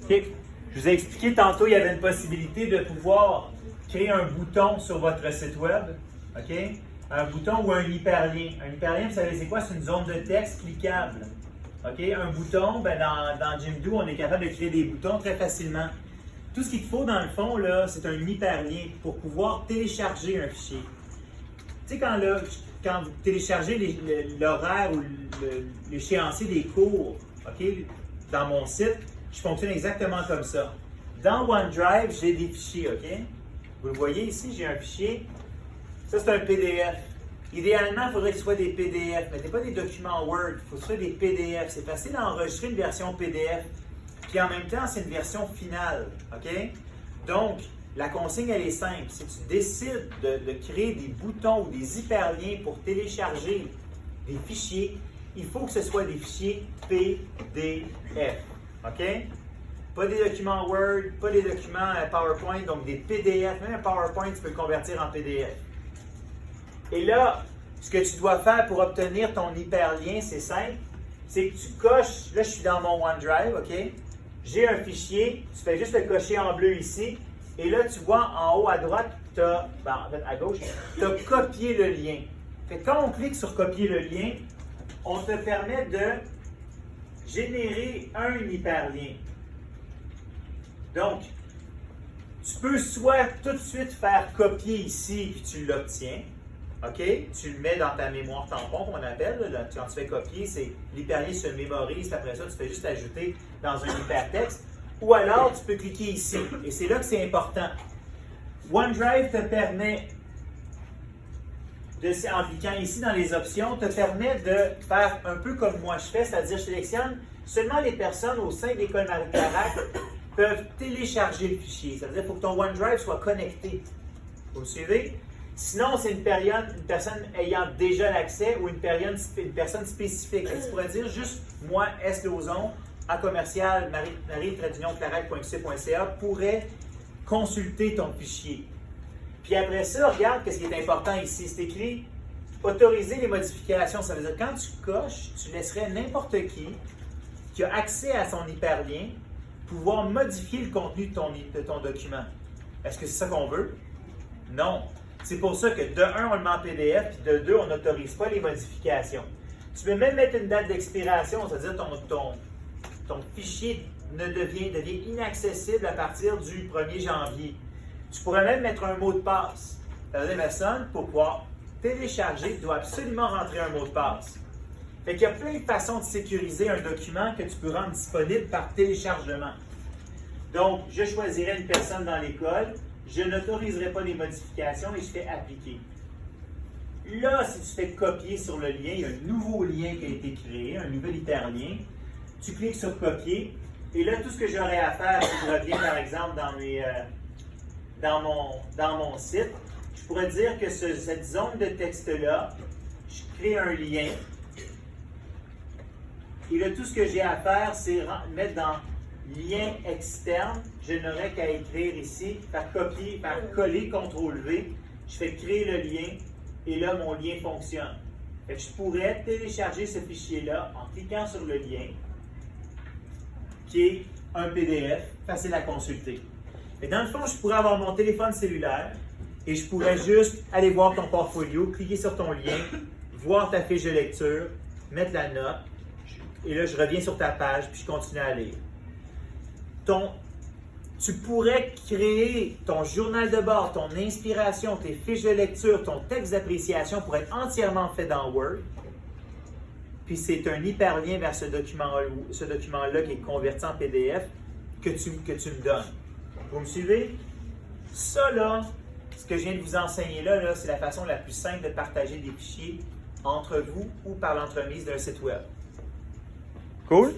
OK. Je vous ai expliqué tantôt, il y avait une possibilité de pouvoir créer un bouton sur votre site web. OK? Un bouton ou un hyperlien. Un hyperlien, vous savez, c'est quoi? C'est une zone de texte cliquable. OK? Un bouton, ben dans Jimdo, on est capable de créer des boutons très facilement. Tout ce qu'il te faut, dans le fond, là, c'est un hyperlien pour pouvoir télécharger un fichier. Tu sais, quand vous téléchargez l'horaire ou l'échéancier des cours, OK, dans mon site, je fonctionne exactement comme ça. Dans OneDrive, j'ai des fichiers, OK? Vous le voyez ici, j'ai un fichier. Ça, c'est un PDF. Idéalement, il faudrait que ce soit des PDF. Mettez pas des documents Word, il faut que ce soit des PDF. C'est facile d'enregistrer une version PDF. Puis en même temps, c'est une version finale, OK? Donc, la consigne, elle est simple. Si tu décides de créer des boutons ou des hyperliens pour télécharger des fichiers, il faut que ce soit des fichiers PDF. OK? Pas des documents Word, pas des documents PowerPoint, donc des PDF. Même un PowerPoint, tu peux le convertir en PDF. Et là, ce que tu dois faire pour obtenir ton hyperlien, c'est simple. C'est que tu coches, là je suis dans mon OneDrive, OK? J'ai un fichier, tu fais juste le cocher en bleu ici. Et là, tu vois en haut à droite, en fait à gauche, tu as copié le lien. Fait que quand on clique sur copier le lien, on te permet de générer un hyperlien. Donc, tu peux soit tout de suite faire copier ici, puis tu l'obtiens. OK? Tu le mets dans ta mémoire tampon, qu'on appelle. Là, quand tu fais copier, c'est l'hyperlien se mémorise, puis après ça, tu fais juste ajouter dans un hypertexte. Ou alors, tu peux cliquer ici. Et c'est là que c'est important. OneDrive te permet, en cliquant ici dans les options, te permet de faire un peu comme moi je fais, c'est-à-dire je sélectionne seulement les personnes au sein de l'école Marie-Carac peuvent télécharger le fichier. Ça veut dire qu'il faut que ton OneDrive soit connecté. Vous me suivez? Sinon, c'est une personne ayant déjà l'accès ou une personne spécifique. Tu pourrais dire juste moi, S. Lauzon, à commercial marie-clarac.qc.ca pourrait consulter ton fichier. Puis après ça, regarde ce qui est important ici. C'est écrit autoriser les modifications. Ça veut dire quand tu coches, tu laisserais n'importe qui a accès à son hyperlien pouvoir modifier le contenu de ton document. Est-ce que c'est ça qu'on veut? Non. C'est pour ça que de 1, on le met en PDF, puis de 2, on n'autorise pas les modifications. Tu peux même mettre une date d'expiration, c'est-à-dire ton fichier devient inaccessible à partir du 1er janvier. Tu pourrais même mettre un mot de passe. La personne, pour pouvoir télécharger, doit absolument rentrer un mot de passe. Fait qu'il y a plein de façons de sécuriser un document que tu peux rendre disponible par téléchargement. Donc, je choisirai une personne dans l'école, je n'autoriserai pas les modifications et je fais appliquer. Là, si tu fais copier sur le lien, il y a un nouveau lien qui a été créé, un nouvel hyperlien. Tu cliques sur copier et là, tout ce que j'aurai à faire, si je reviens par exemple dans mon site, je pourrais dire que cette zone de texte-là, je crée un lien. Et là, tout ce que j'ai à faire, c'est mettre dans lien externe. Je n'aurai qu'à écrire ici, faire copier, faire coller, CTRL-V. Je fais créer le lien et là, mon lien fonctionne. Fait que je pourrais télécharger ce fichier-là en cliquant sur le lien, qui est un PDF, facile à consulter. Et dans le fond, je pourrais avoir mon téléphone cellulaire et je pourrais juste aller voir ton portfolio, cliquer sur ton lien, voir ta fiche de lecture, mettre la note, et là, je reviens sur ta page, puis je continue à lire. Tu pourrais créer ton journal de bord, ton inspiration, tes fiches de lecture, ton texte d'appréciation pour être entièrement fait dans Word. Puis c'est un hyperlien vers ce document-là qui est converti en PDF que tu me donnes. Vous me suivez? Ça, là, ce que je viens de vous enseigner là, c'est la façon la plus simple de partager des fichiers entre vous ou par l'entremise d'un site web. Cool?